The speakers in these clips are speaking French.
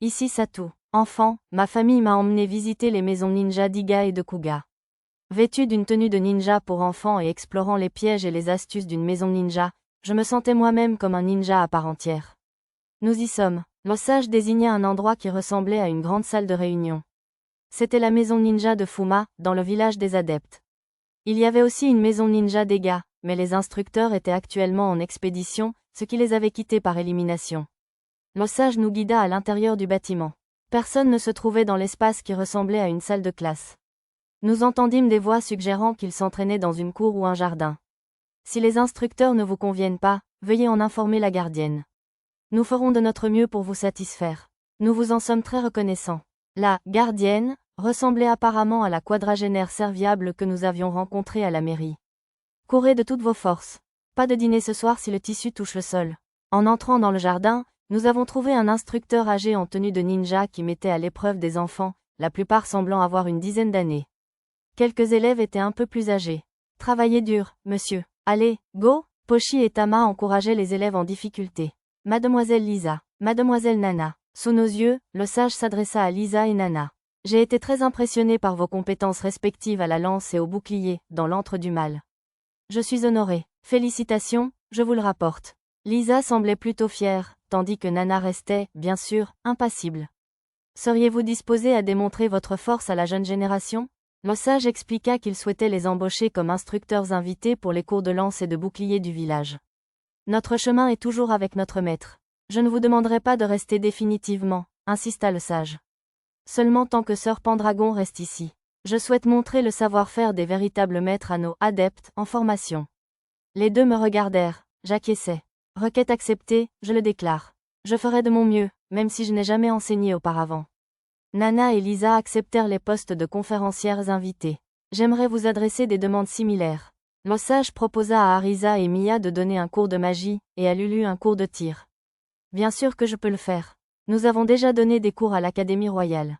Ici Satu. Enfant, ma famille m'a emmené visiter les maisons ninja d'Iga et de Kuga. Vêtu d'une tenue de ninja pour enfants et explorant les pièges et les astuces d'une maison ninja, je me sentais moi-même comme un ninja à part entière. Nous y sommes. L'osage désignait un endroit qui ressemblait à une grande salle de réunion. C'était la maison ninja de Fuma, dans le village des adeptes. Il y avait aussi une maison ninja d'Ega, mais les instructeurs étaient actuellement en expédition, ce qui les avait quittés par élimination. L'osage nous guida à l'intérieur du bâtiment. Personne ne se trouvait dans l'espace qui ressemblait à une salle de classe. Nous entendîmes des voix suggérant qu'ils s'entraînaient dans une cour ou un jardin. Si les instructeurs ne vous conviennent pas, veuillez en informer la gardienne. Nous ferons de notre mieux pour vous satisfaire. Nous vous en sommes très reconnaissants. La gardienne ressemblait apparemment à la quadragénaire serviable que nous avions rencontrée à la mairie. Courez de toutes vos forces. Pas de dîner ce soir si le tissu touche le sol. En entrant dans le jardin, nous avons trouvé un instructeur âgé en tenue de ninja qui mettait à l'épreuve des enfants, la plupart semblant avoir une dizaine d'années. Quelques élèves étaient un peu plus âgés. Travaillez dur, monsieur. Allez, go! Pochi et Tama encourageaient les élèves en difficulté. Mademoiselle Lisa, Mademoiselle Nana. Sous nos yeux, le sage s'adressa à Lisa et Nana. J'ai été très impressionné par vos compétences respectives à la lance et au bouclier, dans l'antre du mal. Je suis honoré. Félicitations, je vous le rapporte. Lisa semblait plutôt fière, tandis que Nana restait, bien sûr, impassible. Seriez-vous disposé à démontrer votre force à la jeune génération? Le sage expliqua qu'il souhaitait les embaucher comme instructeurs invités pour les cours de lance et de bouclier du village. Notre chemin est toujours avec notre maître. Je ne vous demanderai pas de rester définitivement, insista le sage. Seulement tant que Sir Pendragon reste ici. Je souhaite montrer le savoir-faire des véritables maîtres à nos adeptes en formation. Les deux me regardèrent, j'acquiesçai. Requête acceptée, je le déclare. Je ferai de mon mieux, même si je n'ai jamais enseigné auparavant. Nana et Lisa acceptèrent les postes de conférencières invitées. J'aimerais vous adresser des demandes similaires. Le sage proposa à Arisa et Mia de donner un cours de magie, et à Lulu un cours de tir. Bien sûr que je peux le faire. Nous avons déjà donné des cours à l'Académie royale.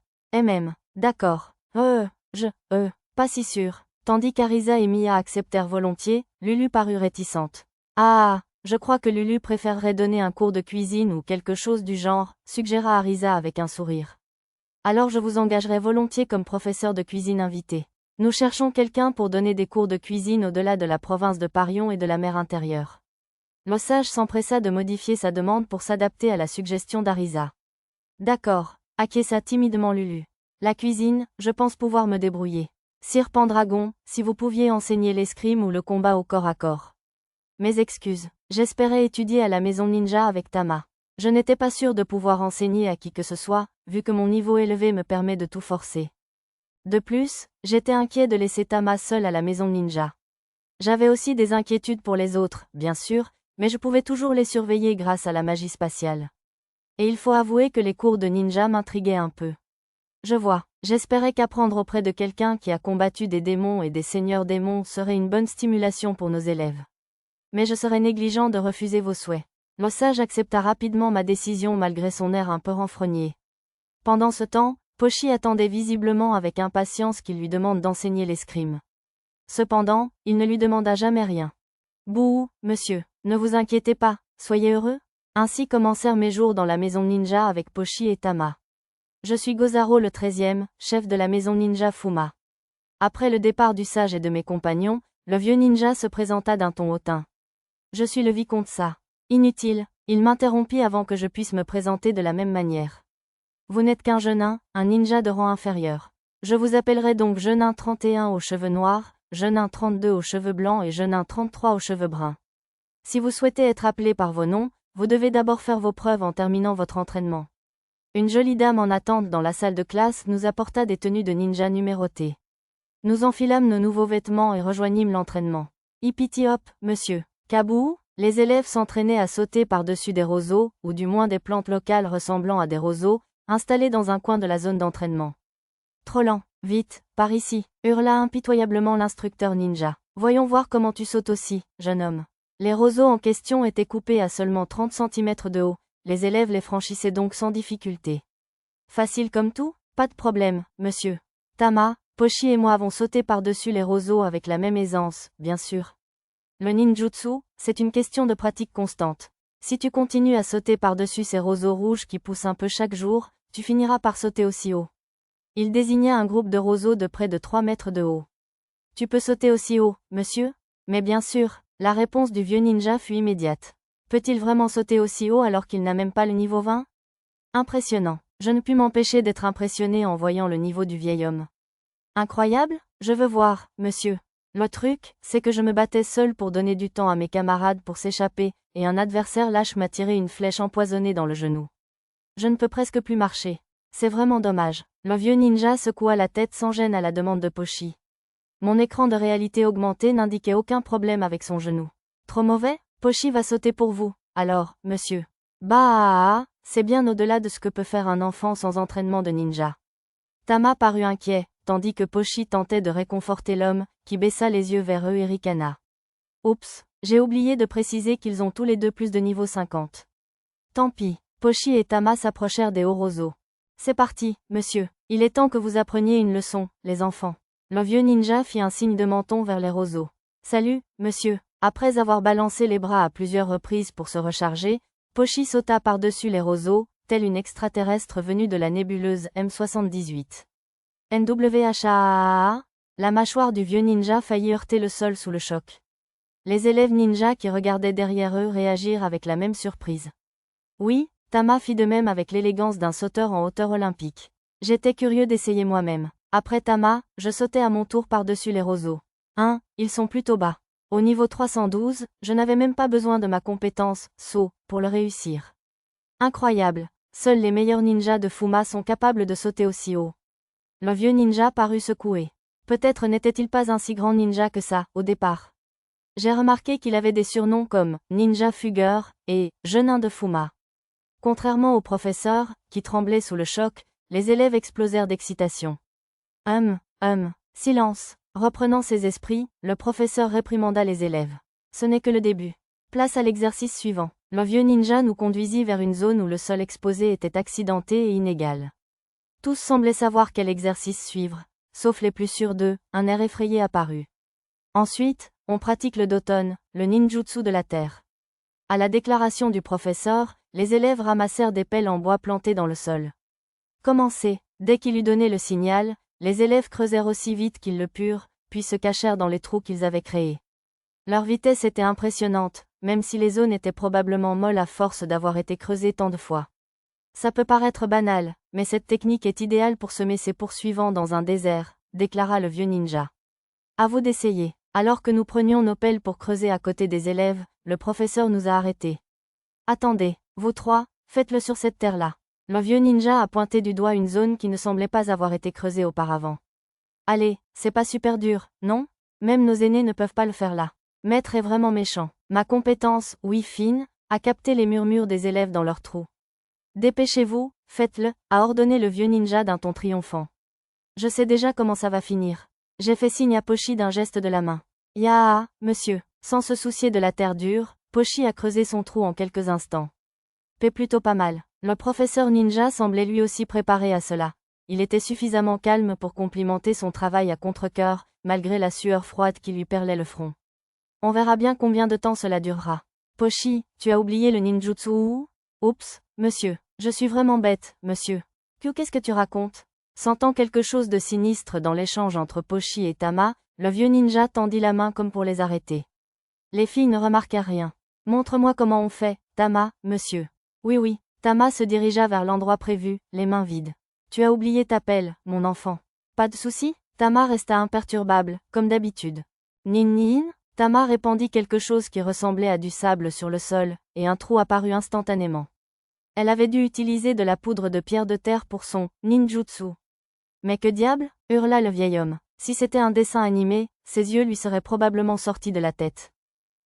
D'accord. Pas si sûr. Tandis qu'Arisa et Mia acceptèrent volontiers, Lulu parut réticente. Ah, je crois que Lulu préférerait donner un cours de cuisine ou quelque chose du genre, suggéra Arisa avec un sourire. Alors je vous engagerai volontiers comme professeur de cuisine invité. Nous cherchons quelqu'un pour donner des cours de cuisine au-delà de la province de Parion et de la mer intérieure. Le sage s'empressa de modifier sa demande pour s'adapter à la suggestion d'Arisa. D'accord, acquiesça timidement Lulu. La cuisine, je pense pouvoir me débrouiller. Sir Pendragon, si vous pouviez enseigner l'escrime ou le combat au corps à corps. Mes excuses, j'espérais étudier à la maison ninja avec Tama. Je n'étais pas sûr de pouvoir enseigner à qui que ce soit, vu que mon niveau élevé me permet de tout forcer. De plus, j'étais inquiet de laisser Tama seule à la maison ninja. J'avais aussi des inquiétudes pour les autres, bien sûr, mais je pouvais toujours les surveiller grâce à la magie spatiale. Et il faut avouer que les cours de ninja m'intriguaient un peu. Je vois, j'espérais qu'apprendre auprès de quelqu'un qui a combattu des démons et des seigneurs démons serait une bonne stimulation pour nos élèves. Mais je serais négligent de refuser vos souhaits. Le sage accepta rapidement ma décision malgré son air un peu renfrogné. Pendant ce temps, Pochi attendait visiblement avec impatience qu'il lui demande d'enseigner l'escrime. Cependant, il ne lui demanda jamais rien. Bouh, monsieur, ne vous inquiétez pas, soyez heureux. Ainsi commencèrent mes jours dans la maison ninja avec Pochi et Tama. Je suis Gozaro le 13e, chef de la maison ninja Fuma. Après le départ du sage et de mes compagnons, le vieux ninja se présenta d'un ton hautain. Je suis le vicomte Sa. Inutile, il m'interrompit avant que je puisse me présenter de la même manière. Vous n'êtes qu'un jeunin, un ninja de rang inférieur. Je vous appellerai donc Jeunin 31 aux cheveux noirs, Jeunin 32 aux cheveux blancs et Jeunin 33 aux cheveux bruns. Si vous souhaitez être appelé par vos noms, vous devez d'abord faire vos preuves en terminant votre entraînement. Une jolie dame en attente dans la salle de classe nous apporta des tenues de ninja numérotées. Nous enfilâmes nos nouveaux vêtements et rejoignîmes l'entraînement. Hippity hop, monsieur. Kabou, les élèves s'entraînaient à sauter par-dessus des roseaux, ou du moins des plantes locales ressemblant à des roseaux, installés dans un coin de la zone d'entraînement. Trop lent, vite, par ici, hurla impitoyablement l'instructeur ninja. Voyons voir comment tu sautes aussi, jeune homme. Les roseaux en question étaient coupés à seulement 30 cm de haut, les élèves les franchissaient donc sans difficulté. Facile comme tout? Pas de problème, monsieur. Tama, Pochi et moi avons sauté par-dessus les roseaux avec la même aisance, bien sûr. Le ninjutsu, c'est une question de pratique constante. Si tu continues à sauter par-dessus ces roseaux rouges qui poussent un peu chaque jour, tu finiras par sauter aussi haut. Il désigna un groupe de roseaux de près de 3 mètres de haut. Tu peux sauter aussi haut, monsieur? Mais bien sûr, la réponse du vieux ninja fut immédiate. Peut-il vraiment sauter aussi haut alors qu'il n'a même pas le niveau 20? Impressionnant. Je ne pus m'empêcher d'être impressionné en voyant le niveau du vieil homme. Incroyable? Je veux voir, monsieur. Le truc, c'est que je me battais seul pour donner du temps à mes camarades pour s'échapper, et un adversaire lâche m'a tiré une flèche empoisonnée dans le genou. Je ne peux presque plus marcher. C'est vraiment dommage. Le vieux ninja secoua la tête sans gêne à la demande de Pochi. Mon écran de réalité augmentée n'indiquait aucun problème avec son genou. Trop mauvais? Pochi va sauter pour vous. Alors, monsieur. Bah, c'est bien au-delà de ce que peut faire un enfant sans entraînement de ninja. Tama parut inquiet, tandis que Pochi tentait de réconforter l'homme, qui baissa les yeux vers eux et ricana. Oups, j'ai oublié de préciser qu'ils ont tous les deux plus de niveau 50. Tant pis, Pochi et Tama s'approchèrent des hauts roseaux. C'est parti, monsieur, il est temps que vous appreniez une leçon, les enfants. Le vieux ninja fit un signe de menton vers les roseaux. Salut, monsieur. Après avoir balancé les bras à plusieurs reprises pour se recharger, Pochi sauta par-dessus les roseaux, telle une extraterrestre venue de la nébuleuse M78. NWHAAA, la mâchoire du vieux ninja faillit heurter le sol sous le choc. Les élèves ninja qui regardaient derrière eux réagirent avec la même surprise. Oui, Tama fit de même avec l'élégance d'un sauteur en hauteur olympique. J'étais curieux d'essayer moi-même. Après Tama, je sautais à mon tour par-dessus les roseaux. Ils sont plutôt bas. Au niveau 312, je n'avais même pas besoin de ma compétence, saut, pour le réussir. Incroyable. Seuls les meilleurs ninjas de Fuma sont capables de sauter aussi haut. Le vieux ninja parut secoué. Peut-être n'était-il pas un si grand ninja que ça, au départ. J'ai remarqué qu'il avait des surnoms comme Ninja Fugueur et Genin de Fuma. Contrairement au professeur, qui tremblait sous le choc, les élèves explosèrent d'excitation. Silence. Reprenant ses esprits, le professeur réprimanda les élèves. Ce n'est que le début. Place à l'exercice suivant. Le vieux ninja nous conduisit vers une zone où le sol exposé était accidenté et inégal. Tous semblaient savoir quel exercice suivre, sauf les plus sûrs d'eux, un air effrayé apparut. Ensuite, on pratique le doton, le ninjutsu de la terre. À la déclaration du professeur, les élèves ramassèrent des pelles en bois plantées dans le sol. Commencez. Dès qu'il eut donné le signal, les élèves creusèrent aussi vite qu'ils le purent, puis se cachèrent dans les trous qu'ils avaient créés. Leur vitesse était impressionnante, même si les zones étaient probablement molles à force d'avoir été creusées tant de fois. Ça peut paraître banal, mais cette technique est idéale pour semer ses poursuivants dans un désert, déclara le vieux ninja. À vous d'essayer. Alors que nous prenions nos pelles pour creuser à côté des élèves, le professeur nous a arrêtés. Attendez, vous trois, faites-le sur cette terre-là. Le vieux ninja a pointé du doigt une zone qui ne semblait pas avoir été creusée auparavant. Allez, c'est pas super dur, non? Même nos aînés ne peuvent pas le faire là. Maître est vraiment méchant. Ma compétence, oui fine, a capté les murmures des élèves dans leurs trous. Dépêchez-vous, faites-le, a ordonné le vieux ninja d'un ton triomphant. Je sais déjà comment ça va finir. J'ai fait signe à Pochi d'un geste de la main. Yaa, monsieur. Sans se soucier de la terre dure, Pochi a creusé son trou en quelques instants. Plutôt pas mal. Le professeur ninja semblait lui aussi préparé à cela. Il était suffisamment calme pour complimenter son travail à contre-cœur, malgré la sueur froide qui lui perlait le front. On verra bien combien de temps cela durera. Pochi, tu as oublié le ninjutsu ou? Oups, monsieur. Je suis vraiment bête, monsieur. Qu'est-ce que tu racontes? Sentant quelque chose de sinistre dans l'échange entre Pochi et Tama, le vieux ninja tendit la main comme pour les arrêter. Les filles ne remarquèrent rien. Montre-moi comment on fait, Tama, monsieur. Oui. Tama se dirigea vers l'endroit prévu, les mains vides. Tu as oublié ta pelle, mon enfant. Pas de souci? Tama resta imperturbable, comme d'habitude. Nin? Tama répandit quelque chose qui ressemblait à du sable sur le sol, et un trou apparut instantanément. Elle avait dû utiliser de la poudre de pierre de terre pour son ninjutsu. Mais que diable? Hurla le vieil homme. Si c'était un dessin animé, ses yeux lui seraient probablement sortis de la tête.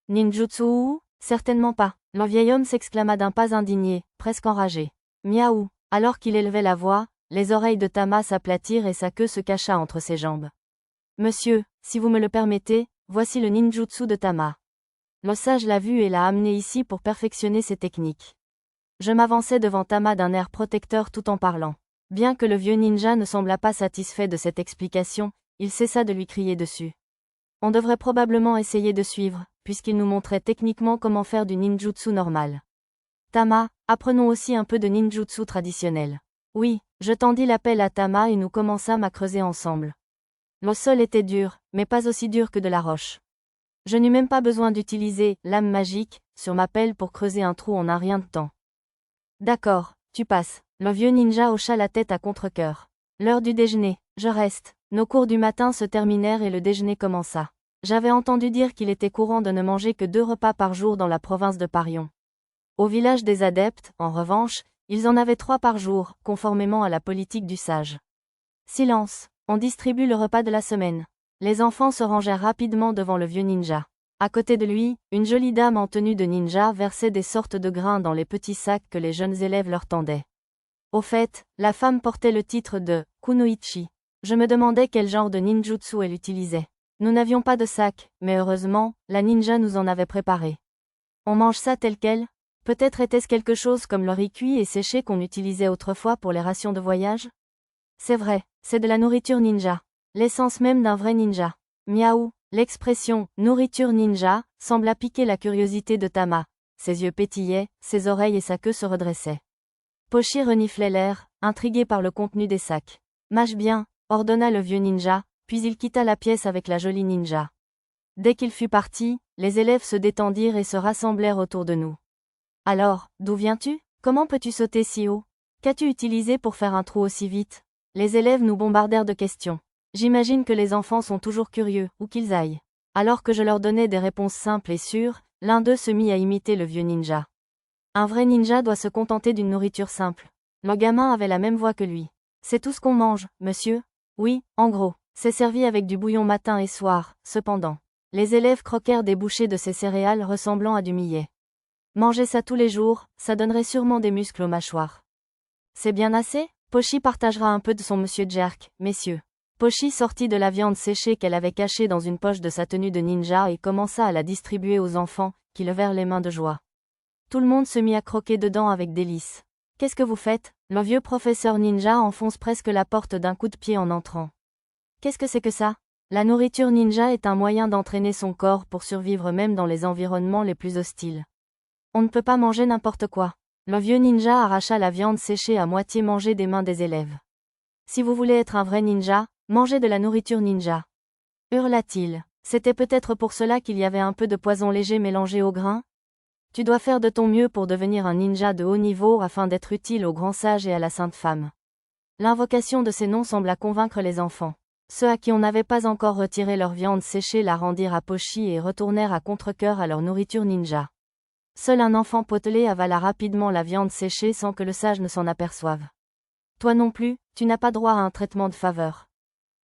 Ninjutsu? Certainement pas. Le vieil homme s'exclama d'un pas indigné, presque enragé. Miaou. Alors qu'il élevait la voix, les oreilles de Tama s'aplatirent et sa queue se cacha entre ses jambes. Monsieur, si vous me le permettez, voici le ninjutsu de Tama. Le sage l'a vu et l'a amené ici pour perfectionner ses techniques. Je m'avançai devant Tama d'un air protecteur tout en parlant. Bien que le vieux ninja ne semblât pas satisfait de cette explication, il cessa de lui crier dessus. On devrait probablement essayer de suivre, puisqu'il nous montrait techniquement comment faire du ninjutsu normal. Tama, apprenons aussi un peu de ninjutsu traditionnel. Oui, je tendis la pelle à Tama et nous commençâmes à creuser ensemble. Le sol était dur, mais pas aussi dur que de la roche. Je n'eus même pas besoin d'utiliser l'âme magique sur ma pelle pour creuser un trou en un rien de temps. D'accord, tu passes. Le vieux ninja hocha la tête à contre-cœur. L'heure du déjeuner, je reste. Nos cours du matin se terminèrent et le déjeuner commença. J'avais entendu dire qu'il était courant de ne manger que 2 repas par jour dans la province de Parion. Au village des adeptes, en revanche, ils en avaient 3 par jour, conformément à la politique du sage. Silence, on distribue le repas de la semaine. Les enfants se rangèrent rapidement devant le vieux ninja. À côté de lui, une jolie dame en tenue de ninja versait des sortes de grains dans les petits sacs que les jeunes élèves leur tendaient. Au fait, la femme portait le titre de kunoichi. Je me demandais quel genre de ninjutsu elle utilisait. Nous n'avions pas de sac, mais heureusement, la ninja nous en avait préparé. On mange ça tel quel? Peut-être était-ce quelque chose comme le riz cuit et séché qu'on utilisait autrefois pour les rations de voyage? C'est vrai, c'est de la nourriture ninja. L'essence même d'un vrai ninja. Miaou, l'expression « nourriture ninja » sembla piquer la curiosité de Tama. Ses yeux pétillaient, ses oreilles et sa queue se redressaient. Pochi reniflait l'air, intrigué par le contenu des sacs. « Mâche bien », ordonna le vieux ninja, puis il quitta la pièce avec la jolie ninja. Dès qu'il fut parti, les élèves se détendirent et se rassemblèrent autour de nous. « Alors, d'où viens-tu? Comment peux-tu sauter si haut? Qu'as-tu utilisé pour faire un trou aussi vite ?» Les élèves nous bombardèrent de questions. J'imagine que les enfants sont toujours curieux, où qu'ils aillent. Alors que je leur donnais des réponses simples et sûres, l'un d'eux se mit à imiter le vieux ninja. Un vrai ninja doit se contenter d'une nourriture simple. Le gamin avait la même voix que lui. C'est tout ce qu'on mange, monsieur? Oui, en gros. C'est servi avec du bouillon matin et soir, cependant. Les élèves croquèrent des bouchées de ces céréales ressemblant à du millet. Manger ça tous les jours, ça donnerait sûrement des muscles aux mâchoires. C'est bien assez? Pochi partagera un peu de son monsieur Jerk, messieurs. Pochi sortit de la viande séchée qu'elle avait cachée dans une poche de sa tenue de ninja et commença à la distribuer aux enfants, qui levèrent les mains de joie. Tout le monde se mit à croquer dedans avec délice. Qu'est-ce que vous faites? Le vieux professeur ninja enfonce presque la porte d'un coup de pied en entrant. Qu'est-ce que c'est que ça? La nourriture ninja est un moyen d'entraîner son corps pour survivre même dans les environnements les plus hostiles. On ne peut pas manger n'importe quoi. Le vieux ninja arracha la viande séchée à moitié mangée des mains des élèves. Si vous voulez être un vrai ninja, mangez de la nourriture ninja. Hurla-t-il. C'était peut-être pour cela qu'il y avait un peu de poison léger mélangé au grain? Tu dois faire de ton mieux pour devenir un ninja de haut niveau afin d'être utile au grand sage et à la sainte femme. L'invocation de ces noms sembla convaincre les enfants. Ceux à qui on n'avait pas encore retiré leur viande séchée la rendirent à Pochi et retournèrent à contre-cœur à leur nourriture ninja. Seul un enfant potelé avala rapidement la viande séchée sans que le sage ne s'en aperçoive. Toi non plus, tu n'as pas droit à un traitement de faveur.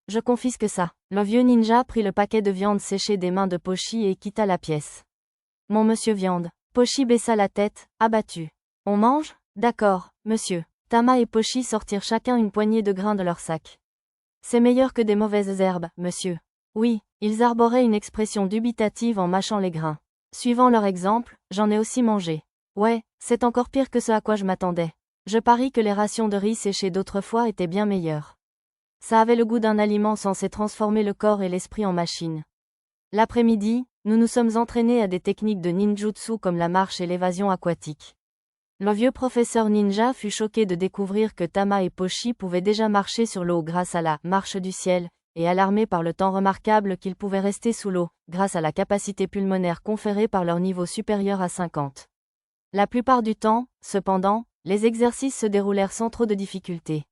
Je confisque ça. Le vieux ninja prit le paquet de viande séchée des mains de Pochi et quitta la pièce. Mon monsieur viande. Pochi baissa la tête, abattu. On mange? D'accord, monsieur. Tama et Pochi sortirent chacun une poignée de grains de leur sac. C'est meilleur que des mauvaises herbes, monsieur. Oui, ils arboraient une expression dubitative en mâchant les grains. Suivant leur exemple, j'en ai aussi mangé. Ouais, c'est encore pire que ce à quoi je m'attendais. Je parie que les rations de riz séchées d'autrefois étaient bien meilleures. Ça avait le goût d'un aliment censé transformer le corps et l'esprit en machine. L'après-midi, nous nous sommes entraînés à des techniques de ninjutsu comme la marche et l'évasion aquatique. Le vieux professeur ninja fut choqué de découvrir que Tama et Pochi pouvaient déjà marcher sur l'eau grâce à la marche du ciel, et alarmé par le temps remarquable qu'ils pouvaient rester sous l'eau, grâce à la capacité pulmonaire conférée par leur niveau supérieur à 50. La plupart du temps, cependant, les exercices se déroulèrent sans trop de difficultés.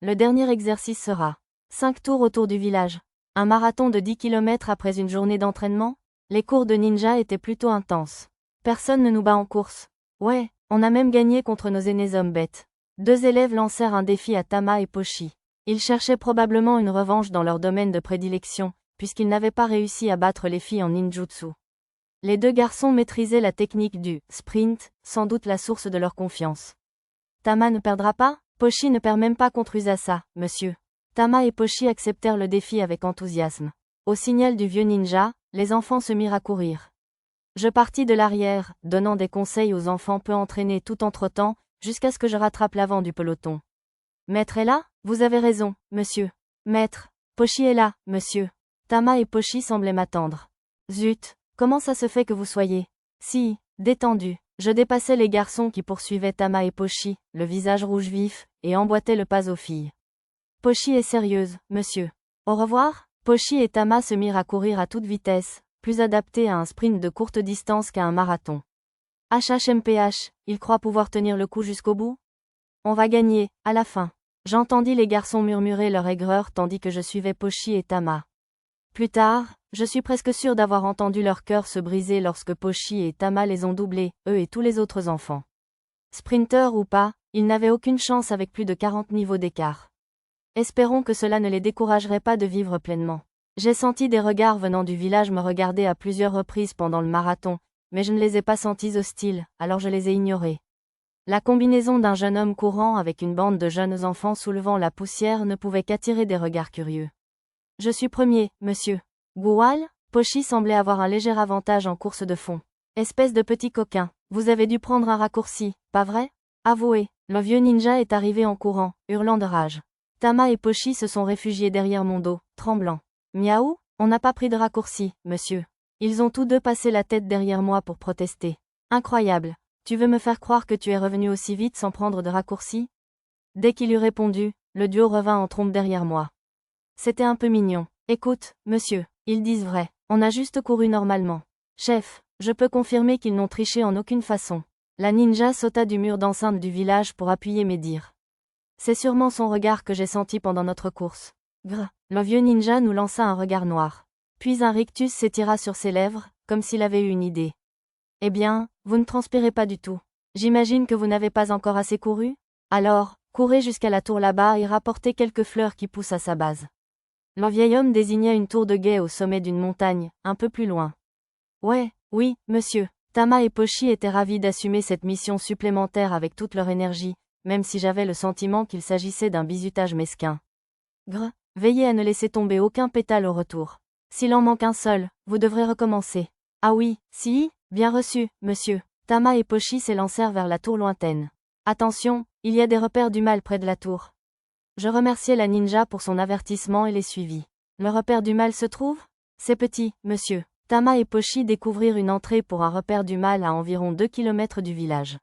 Le dernier exercice sera 5 tours autour du village. Un marathon de 10 km après une journée d'entraînement? Les cours de ninja étaient plutôt intenses. Personne ne nous bat en course. Ouais, on a même gagné contre nos aînés hommes bêtes. 2 élèves lancèrent un défi à Tama et Pochi. Ils cherchaient probablement une revanche dans leur domaine de prédilection, puisqu'ils n'avaient pas réussi à battre les filles en ninjutsu. Les 2 garçons maîtrisaient la technique du sprint, sans doute la source de leur confiance. Tama ne perdra pas? Pochi ne perd même pas contre Usasa, monsieur. Tama et Pochi acceptèrent le défi avec enthousiasme. Au signal du vieux ninja, les enfants se mirent à courir. Je partis de l'arrière, donnant des conseils aux enfants peu entraînés tout entre-temps, jusqu'à ce que je rattrape l'avant du peloton. Maître est là? Vous avez raison, monsieur. Maître. Pochi est là, monsieur. Tama et Pochi semblaient m'attendre. Zut, comment ça se fait que vous soyez si détendu? Je dépassais les garçons qui poursuivaient Tama et Pochi, le visage rouge vif, et emboîtaient le pas aux filles. Pochi est sérieuse, monsieur. Au revoir. Pochi et Tama se mirent à courir à toute vitesse, plus adaptés à un sprint de courte distance qu'à un marathon. HHMPH, ils croient pouvoir tenir le coup jusqu'au bout? On va gagner, à la fin. J'entendis les garçons murmurer leur aigreur tandis que je suivais Pochi et Tama. Plus tard, je suis presque sûr d'avoir entendu leur cœur se briser lorsque Pochi et Tama les ont doublés, eux et tous les autres enfants. Sprinteurs ou pas, ils n'avaient aucune chance avec plus de 40 niveaux d'écart. Espérons que cela ne les découragerait pas de vivre pleinement. J'ai senti des regards venant du village me regarder à plusieurs reprises pendant le marathon, mais je ne les ai pas sentis hostiles, alors je les ai ignorés. La combinaison d'un jeune homme courant avec une bande de jeunes enfants soulevant la poussière ne pouvait qu'attirer des regards curieux. Je suis premier, monsieur. Goual? Pochi semblait avoir un léger avantage en course de fond. Espèce de petit coquin, vous avez dû prendre un raccourci, pas vrai? Avouez, le vieux ninja est arrivé en courant, hurlant de rage. Tama et Pochi se sont réfugiés derrière mon dos, tremblants. Miaou? On n'a pas pris de raccourci, monsieur. Ils ont tous deux passé la tête derrière moi pour protester. Incroyable. Tu veux me faire croire que tu es revenu aussi vite sans prendre de raccourci? Dès qu'il eut répondu, le duo revint en trombe derrière moi. C'était un peu mignon. Écoute, monsieur, ils disent vrai. On a juste couru normalement. Chef, je peux confirmer qu'ils n'ont triché en aucune façon. La ninja sauta du mur d'enceinte du village pour appuyer mes dires. C'est sûrement son regard que j'ai senti pendant notre course. Grrr. Le vieux ninja nous lança un regard noir. Puis un rictus s'étira sur ses lèvres, comme s'il avait eu une idée. Eh bien, vous ne transpirez pas du tout. J'imagine que vous n'avez pas encore assez couru? Alors, courez jusqu'à la tour là-bas et rapportez quelques fleurs qui poussent à sa base. Le vieil homme désigna une tour de guet au sommet d'une montagne, un peu plus loin. Ouais, oui, monsieur. Tama et Pochi étaient ravis d'assumer cette mission supplémentaire avec toute leur énergie, même si j'avais le sentiment qu'il s'agissait d'un bizutage mesquin. Grrr, veillez à ne laisser tomber aucun pétale au retour. S'il en manque un seul, vous devrez recommencer. Ah oui, si, bien reçu, monsieur. Tama et Pochi s'élancèrent vers la tour lointaine. Attention, il y a des repères du mal près de la tour. Je remerciai la ninja pour son avertissement et les suivis. Le repère du mal se trouve? C'est petit, monsieur. Tama et Pochi découvrirent une entrée pour un repère du mal à environ 2 km du village.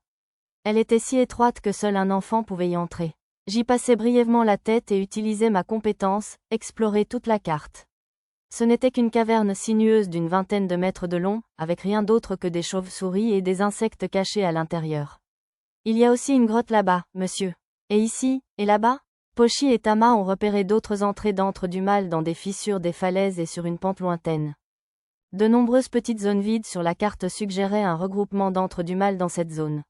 Elle était si étroite que seul un enfant pouvait y entrer. J'y passai brièvement la tête et utilisai ma compétence, explorer toute la carte. Ce n'était qu'une caverne sinueuse d'une vingtaine de mètres de long, avec rien d'autre que des chauves-souris et des insectes cachés à l'intérieur. Il y a aussi une grotte là-bas, monsieur. Et ici, et là-bas? Pochi et Tama ont repéré d'autres entrées d'antre du mal dans des fissures des falaises et sur une pente lointaine. De nombreuses petites zones vides sur la carte suggéraient un regroupement d'antre du mal dans cette zone.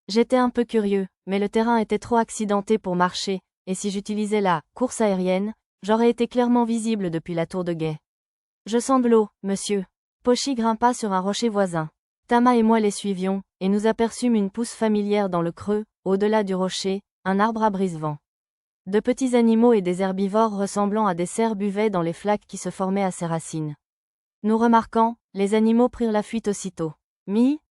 J'étais un peu curieux, mais le terrain était trop accidenté pour marcher, et si j'utilisais la course aérienne, j'aurais été clairement visible depuis la tour de guet. Je sens de l'eau, monsieur. Pochi grimpa sur un rocher voisin. Tama et moi les suivions, et nous aperçûmes une pousse familière dans le creux, au-delà du rocher, un arbre à brise-vent. De petits animaux et des herbivores ressemblant à des cerfs buvaient dans les flaques qui se formaient à ses racines. Nous remarquant, les animaux prirent la fuite aussitôt.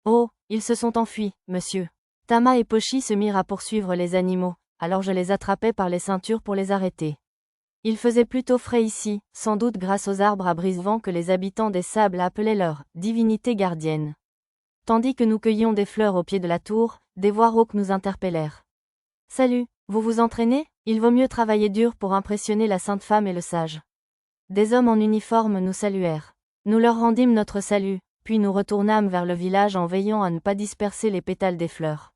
Oh, ils se sont enfuis, monsieur. Tama et Pochi se mirent à poursuivre les animaux, alors je les attrapai par les ceintures pour les arrêter. Il faisait plutôt frais ici, sans doute grâce aux arbres à brise-vent que les habitants des sables appelaient leur divinité gardienne. Tandis que nous cueillions des fleurs au pied de la tour, des voix rauques nous interpellèrent. Salut, vous vous entraînez? Il vaut mieux travailler dur pour impressionner la sainte femme et le sage. Des hommes en uniforme nous saluèrent. Nous leur rendîmes notre salut, puis nous retournâmes vers le village en veillant à ne pas disperser les pétales des fleurs.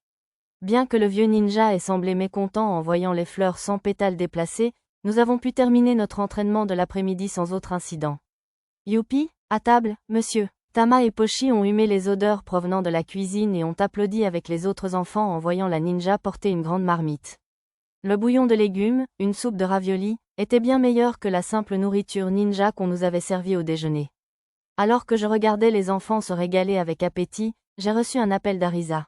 Bien que le vieux ninja ait semblé mécontent en voyant les fleurs sans pétales déplacées, nous avons pu terminer notre entraînement de l'après-midi sans autre incident. Youpi, à table, monsieur. Tama et Pochi ont humé les odeurs provenant de la cuisine et ont applaudi avec les autres enfants en voyant la ninja porter une grande marmite. Le bouillon de légumes, une soupe de raviolis, était bien meilleur que la simple nourriture ninja qu'on nous avait servie au déjeuner. Alors que je regardais les enfants se régaler avec appétit, j'ai reçu un appel d'Arisa.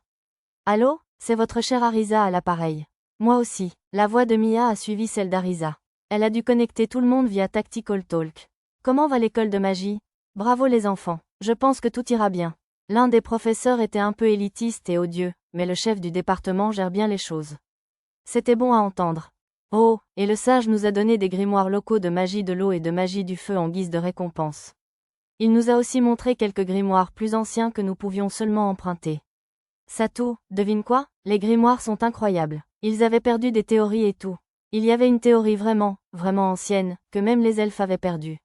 Allô, c'est votre chère Arisa à l'appareil. Moi aussi. La voix de Mia a suivi celle d'Arisa. Elle a dû connecter tout le monde via Tactical Talk. Comment va l'école de magie? Bravo les enfants. Je pense que tout ira bien. L'un des professeurs était un peu élitiste et odieux, mais le chef du département gère bien les choses. C'était bon à entendre. Oh, et le sage nous a donné des grimoires locaux de magie de l'eau et de magie du feu en guise de récompense. Il nous a aussi montré quelques grimoires plus anciens que nous pouvions seulement emprunter. Satou, devine quoi? Les grimoires sont incroyables. Ils avaient perdu des théories et tout. Il y avait une théorie vraiment, vraiment ancienne, que même les elfes avaient perdue.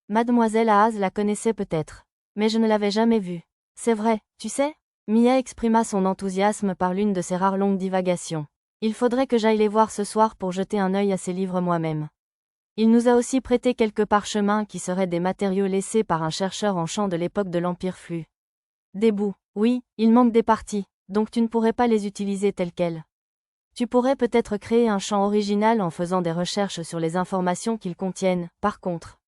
Mademoiselle Aaz la connaissait peut-être. Mais je ne l'avais jamais vue. C'est vrai, tu sais? Mia exprima son enthousiasme par l'une de ses rares longues divagations. Il faudrait que j'aille les voir ce soir pour jeter un œil à ces livres moi-même. Il nous a aussi prêté quelques parchemins qui seraient des matériaux laissés par un chercheur en chant de l'époque de l'Empire Flux. Des bouts, oui, il manque des parties, donc tu ne pourrais pas les utiliser telles quelles. Tu pourrais peut-être créer un chant original en faisant des recherches sur les informations qu'ils contiennent, par contre.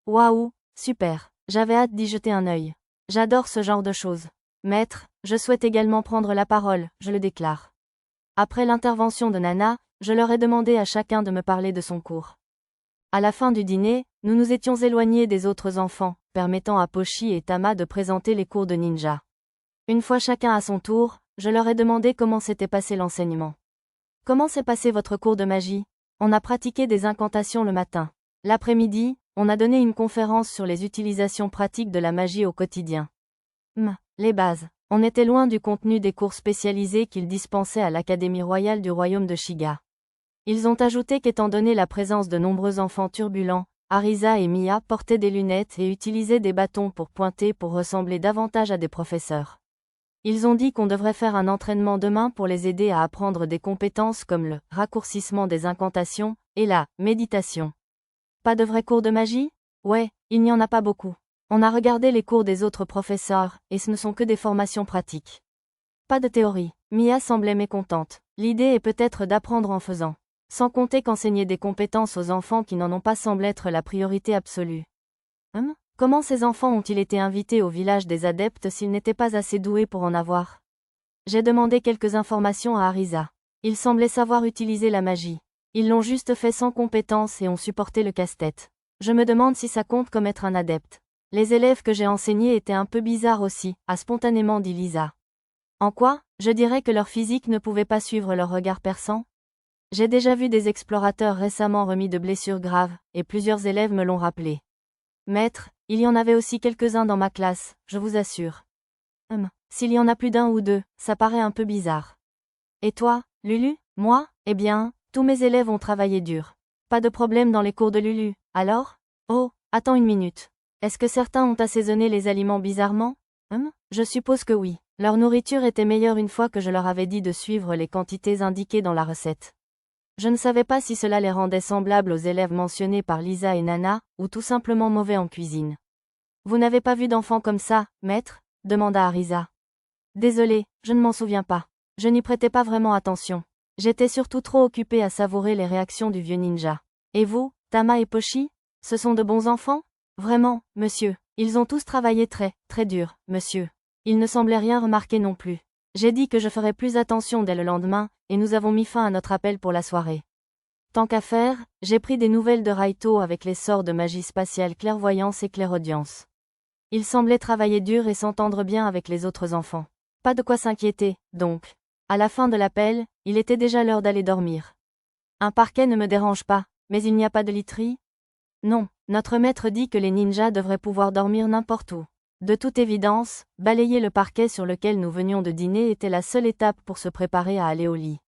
Waouh, super, j'avais hâte d'y jeter un œil. J'adore ce genre de choses. Maître, je souhaite également prendre la parole, je le déclare. Après l'intervention de Nana, je leur ai demandé à chacun de me parler de son cours. À la fin du dîner, nous nous étions éloignés des autres enfants, permettant à Pochi et Tama de présenter les cours de ninja. Une fois chacun à son tour, je leur ai demandé comment s'était passé l'enseignement. Comment s'est passé votre cours de magie? On a pratiqué des incantations le matin. L'après-midi, on a donné une conférence sur les utilisations pratiques de la magie au quotidien. Les bases. On était loin du contenu des cours spécialisés qu'ils dispensaient à l'Académie royale du royaume de Shiga. Ils ont ajouté qu'étant donné la présence de nombreux enfants turbulents, Arisa et Mia portaient des lunettes et utilisaient des bâtons pour pointer pour ressembler davantage à des professeurs. Ils ont dit qu'on devrait faire un entraînement demain pour les aider à apprendre des compétences comme le raccourcissement des incantations et la méditation. Pas de vrais cours de magie? Ouais, il n'y en a pas beaucoup. On a regardé les cours des autres professeurs, et ce ne sont que des formations pratiques. Pas de théorie. Mia semblait mécontente. L'idée est peut-être d'apprendre en faisant. Sans compter qu'enseigner des compétences aux enfants qui n'en ont pas semble être la priorité absolue. Comment ces enfants ont-ils été invités au village des adeptes s'ils n'étaient pas assez doués pour en avoir? J'ai demandé quelques informations à Arisa. Ils semblaient savoir utiliser la magie. Ils l'ont juste fait sans compétence et ont supporté le casse-tête. Je me demande si ça compte comme être un adepte. Les élèves que j'ai enseignés étaient un peu bizarres aussi, a spontanément dit Lisa. En quoi? Je dirais que leur physique ne pouvait pas suivre leur regard perçant. J'ai déjà vu des explorateurs récemment remis de blessures graves, et plusieurs élèves me l'ont rappelé. Maître, il y en avait aussi quelques-uns dans ma classe, je vous assure. S'il y en a plus d'un ou deux, ça paraît un peu bizarre. Et toi, Lulu? Moi? Eh bien, tous mes élèves ont travaillé dur. Pas de problème dans les cours de Lulu, alors? Oh, attends une minute. Est-ce que certains ont assaisonné les aliments bizarrement? Je suppose que oui. Leur nourriture était meilleure une fois que je leur avais dit de suivre les quantités indiquées dans la recette. Je ne savais pas si cela les rendait semblables aux élèves mentionnés par Lisa et Nana, ou tout simplement mauvais en cuisine. Vous n'avez pas vu d'enfant comme ça, maître? Demanda Arisa. Désolé, je ne m'en souviens pas. Je n'y prêtais pas vraiment attention. J'étais surtout trop occupée à savourer les réactions du vieux ninja. Et vous, Tama et Pochi? Ce sont de bons enfants? Vraiment, monsieur. Ils ont tous travaillé très, très dur, monsieur. Ils ne semblaient rien remarquer non plus. J'ai dit que je ferais plus attention dès le lendemain, et nous avons mis fin à notre appel pour la soirée. Tant qu'à faire, j'ai pris des nouvelles de Raito avec les sorts de magie spatiale clairvoyance et clairaudience. Il semblait travailler dur et s'entendre bien avec les autres enfants. Pas de quoi s'inquiéter, donc. À la fin de l'appel, il était déjà l'heure d'aller dormir. Un parquet ne me dérange pas, mais il n'y a pas de literie? Non, notre maître dit que les ninjas devraient pouvoir dormir n'importe où. De toute évidence, balayer le parquet sur lequel nous venions de dîner était la seule étape pour se préparer à aller au lit.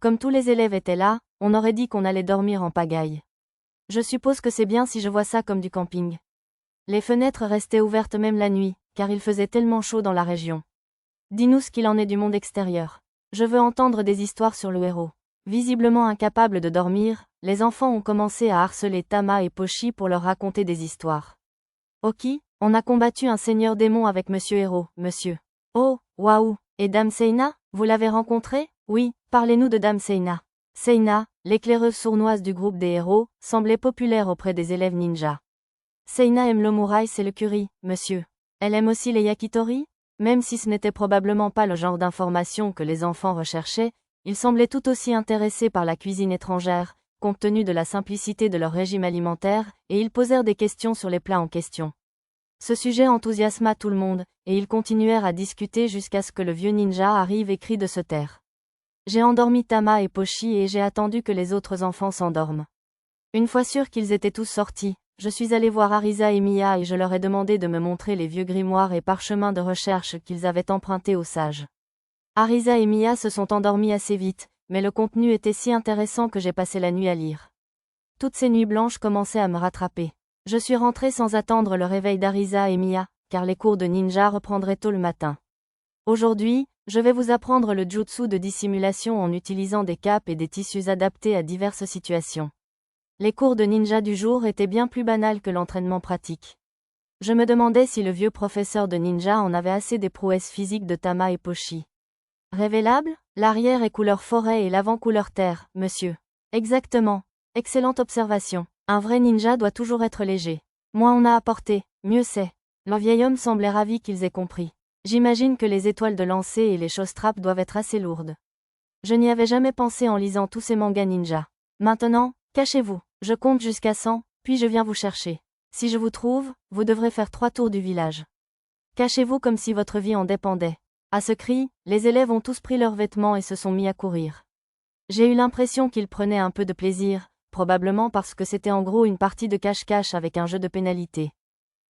Comme tous les élèves étaient là, on aurait dit qu'on allait dormir en pagaille. Je suppose que c'est bien si je vois ça comme du camping. Les fenêtres restaient ouvertes même la nuit, car il faisait tellement chaud dans la région. Dis-nous ce qu'il en est du monde extérieur. Je veux entendre des histoires sur le héros. Visiblement incapables de dormir, les enfants ont commencé à harceler Tama et Pochi pour leur raconter des histoires. Oki, on a combattu un seigneur démon avec Monsieur Héros, monsieur. Oh, waouh, et Dame Seina, vous l'avez rencontré? Oui, parlez-nous de Dame Seina. Seina, l'éclaireuse sournoise du groupe des héros, semblait populaire auprès des élèves ninja. Seina aime l'omouraïs et le curry, monsieur. Elle aime aussi les yakitori? Même si ce n'était probablement pas le genre d'information que les enfants recherchaient, ils semblaient tout aussi intéressés par la cuisine étrangère, compte tenu de la simplicité de leur régime alimentaire, et ils posèrent des questions sur les plats en question. Ce sujet enthousiasma tout le monde, et ils continuèrent à discuter jusqu'à ce que le vieux ninja arrive et crie de se taire. J'ai endormi Tama et Pochi et j'ai attendu que les autres enfants s'endorment. Une fois sûr qu'ils étaient tous sortis, je suis allé voir Arisa et Mia et je leur ai demandé de me montrer les vieux grimoires et parchemins de recherche qu'ils avaient empruntés aux sages. Arisa et Mia se sont endormis assez vite, mais le contenu était si intéressant que j'ai passé la nuit à lire. Toutes ces nuits blanches commençaient à me rattraper. Je suis rentrée sans attendre le réveil d'Arisa et Mia, car les cours de ninja reprendraient tôt le matin. Aujourd'hui, je vais vous apprendre le jutsu de dissimulation en utilisant des capes et des tissus adaptés à diverses situations. Les cours de ninja du jour étaient bien plus banals que l'entraînement pratique. Je me demandais si le vieux professeur de ninja en avait assez des prouesses physiques de Tama et Pochi. Révélable, l'arrière est couleur forêt et l'avant couleur terre, monsieur. Exactement. Excellente observation. Un vrai ninja doit toujours être léger. Moins on a à porter, mieux c'est. Le vieil homme semblait ravi qu'ils aient compris. J'imagine que les étoiles de lancer et les choses-trappes doivent être assez lourdes. Je n'y avais jamais pensé en lisant tous ces mangas ninja. Maintenant, cachez-vous. Je compte jusqu'à 100, puis je viens vous chercher. Si je vous trouve, vous devrez faire 3 tours du village. Cachez-vous comme si votre vie en dépendait. À ce cri, les élèves ont tous pris leurs vêtements et se sont mis à courir. J'ai eu l'impression qu'ils prenaient un peu de plaisir, probablement parce que c'était en gros une partie de cache-cache avec un jeu de pénalité.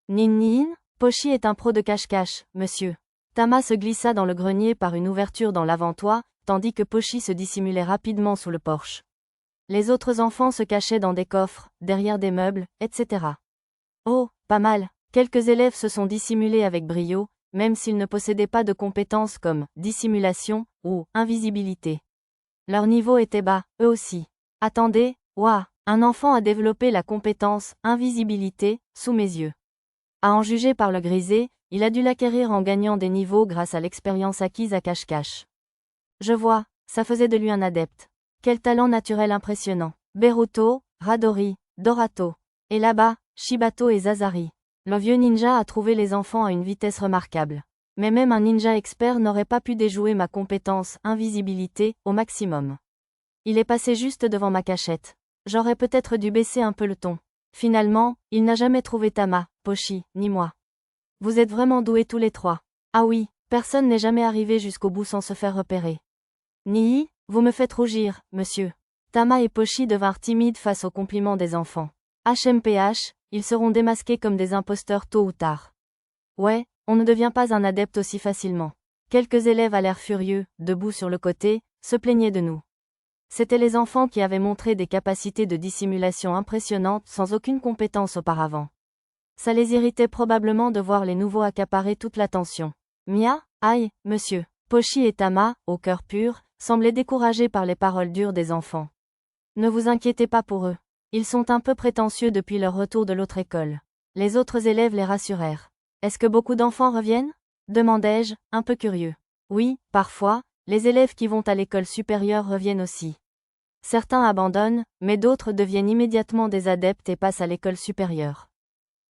Nin, Pochi est un pro de cache-cache, monsieur. Tama se glissa dans le grenier par une ouverture dans l'avant-toit, tandis que Pochi se dissimulait rapidement sous le porche. Les autres enfants se cachaient dans des coffres, derrière des meubles, etc. Oh, pas mal. Quelques élèves se sont dissimulés avec brio, même s'ils ne possédaient pas de compétences comme dissimulation ou invisibilité. Leur niveau était bas, eux aussi. Attendez, ouah, un enfant a développé la compétence invisibilité sous mes yeux. À en juger par le grisé, il a dû l'acquérir en gagnant des niveaux grâce à l'expérience acquise à cache-cache. Je vois, ça faisait de lui un adepte. Quel talent naturel impressionnant. Beruto, Radori, Dorato. Et là-bas, Shibato et Zazari. Le vieux ninja a trouvé les enfants à une vitesse remarquable. Mais même un ninja expert n'aurait pas pu déjouer ma compétence invisibilité au maximum. Il est passé juste devant ma cachette. J'aurais peut-être dû baisser un peu le ton. Finalement, il n'a jamais trouvé Tama, Pochi, ni moi. Vous êtes vraiment doués tous les trois. Ah oui, personne n'est jamais arrivé jusqu'au bout sans se faire repérer. Nii, vous me faites rougir, monsieur. Tama et Pochi devinrent timides face aux compliments des enfants. HMPH, ils seront démasqués comme des imposteurs tôt ou tard. Ouais, on ne devient pas un adepte aussi facilement. Quelques élèves à l'air furieux, debout sur le côté, se plaignaient de nous. C'étaient les enfants qui avaient montré des capacités de dissimulation impressionnantes sans aucune compétence auparavant. Ça les irritait probablement de voir les nouveaux accaparer toute l'attention. Mia, aïe, monsieur. Pochi et Tama, au cœur pur, semblaient découragés par les paroles dures des enfants. Ne vous inquiétez pas pour eux. Ils sont un peu prétentieux depuis leur retour de l'autre école. Les autres élèves les rassurèrent. Est-ce que beaucoup d'enfants reviennent ? Demandai-je, un peu curieux. Oui, parfois, les élèves qui vont à l'école supérieure reviennent aussi. Certains abandonnent, mais d'autres deviennent immédiatement des adeptes et passent à l'école supérieure.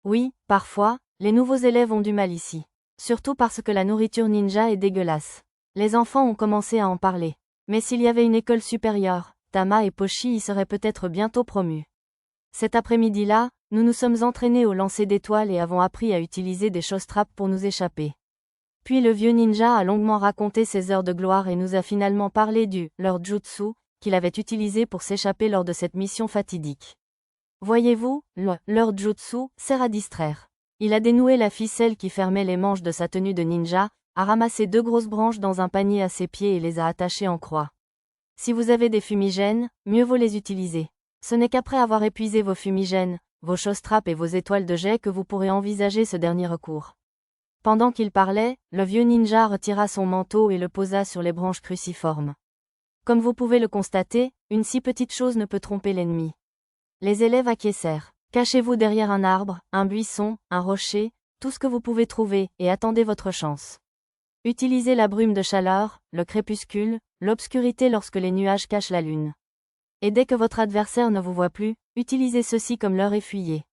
Oui, parfois, les nouveaux élèves ont du mal ici. Surtout parce que la nourriture ninja est dégueulasse. Les enfants ont commencé à en parler. Mais s'il y avait une école supérieure, Tama et Pochi y seraient peut-être bientôt promus. Cet après-midi-là, nous nous sommes entraînés au lancer d'étoiles et avons appris à utiliser des choses-trappes pour nous échapper. Puis le vieux ninja a longuement raconté ses heures de gloire et nous a finalement parlé leur jutsu, qu'il avait utilisé pour s'échapper lors de cette mission fatidique. Voyez-vous, leur jutsu sert à distraire. Il a dénoué la ficelle qui fermait les manches de sa tenue de ninja, a ramassé 2 grosses branches dans un panier à ses pieds et les a attachées en croix. Si vous avez des fumigènes, mieux vaut les utiliser. Ce n'est qu'après avoir épuisé vos fumigènes, vos choses-trappes et vos étoiles de jet que vous pourrez envisager ce dernier recours. Pendant qu'il parlait, le vieux ninja retira son manteau et le posa sur les branches cruciformes. Comme vous pouvez le constater, une si petite chose ne peut tromper l'ennemi. Les élèves acquiescèrent. Cachez-vous derrière un arbre, un buisson, un rocher, tout ce que vous pouvez trouver, et attendez votre chance. Utilisez la brume de chaleur, le crépuscule, l'obscurité lorsque les nuages cachent la lune. Et dès que votre adversaire ne vous voit plus, utilisez ceci comme leurre et fuyez.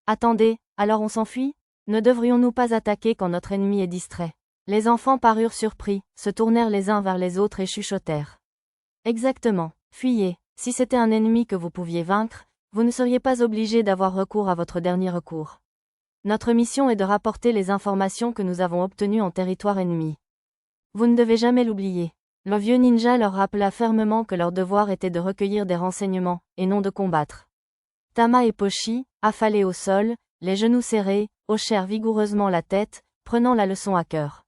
Attendez, alors on s'enfuit ? Ne devrions-nous pas attaquer quand notre ennemi est distrait ? Les enfants parurent surpris, se tournèrent les uns vers les autres et chuchotèrent. Exactement, fuyez. Si c'était un ennemi que vous pouviez vaincre, vous ne seriez pas obligé d'avoir recours à votre dernier recours. Notre mission est de rapporter les informations que nous avons obtenues en territoire ennemi. Vous ne devez jamais l'oublier. Le vieux ninja leur rappela fermement que leur devoir était de recueillir des renseignements, et non de combattre. Tama et Pochi, affalés au sol, les genoux serrés, hochèrent vigoureusement la tête, prenant la leçon à cœur.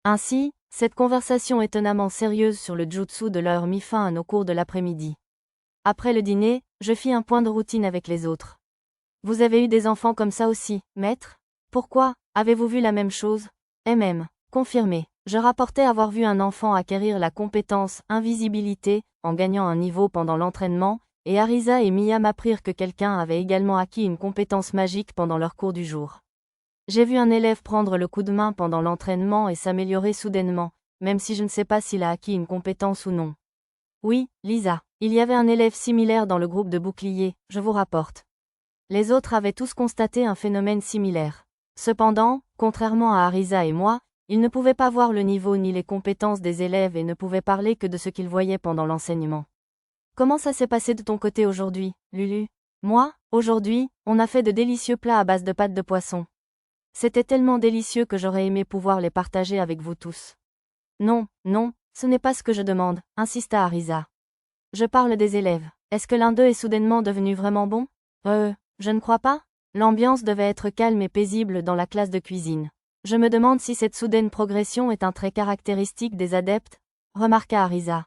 Ainsi, Cette conversation étonnamment sérieuse sur le jutsu de l'heure mit fin à nos cours de l'après-midi. Après le dîner, je fis un point de routine avec les autres. Vous avez eu des enfants comme ça aussi, maître? Pourquoi? Avez-vous vu la même chose? Confirmé. Je rapportais avoir vu un enfant acquérir la compétence invisibilité en gagnant un niveau pendant l'entraînement, et Arisa et Mia m'apprirent que quelqu'un avait également acquis une compétence magique pendant leur cours du jour. J'ai vu un élève prendre le coup de main pendant l'entraînement et s'améliorer soudainement, même si je ne sais pas s'il a acquis une compétence ou non. Oui, Lisa, il y avait un élève similaire dans le groupe de boucliers, je vous rapporte. Les autres avaient tous constaté un phénomène similaire. Cependant, contrairement à Arisa et moi, ils ne pouvaient pas voir le niveau ni les compétences des élèves et ne pouvaient parler que de ce qu'ils voyaient pendant l'enseignement. Comment ça s'est passé de ton côté aujourd'hui, Lulu? Moi, aujourd'hui, on a fait de délicieux plats à base de pâtes de poisson. C'était tellement délicieux que j'aurais aimé pouvoir les partager avec vous tous. Non, non, ce n'est pas ce que je demande, insista Arisa. Je parle des élèves. Est-ce que l'un d'eux est soudainement devenu vraiment bon? Je ne crois pas. L'ambiance devait être calme et paisible dans la classe de cuisine. Je me demande si cette soudaine progression est un trait caractéristique des adeptes, remarqua Arisa.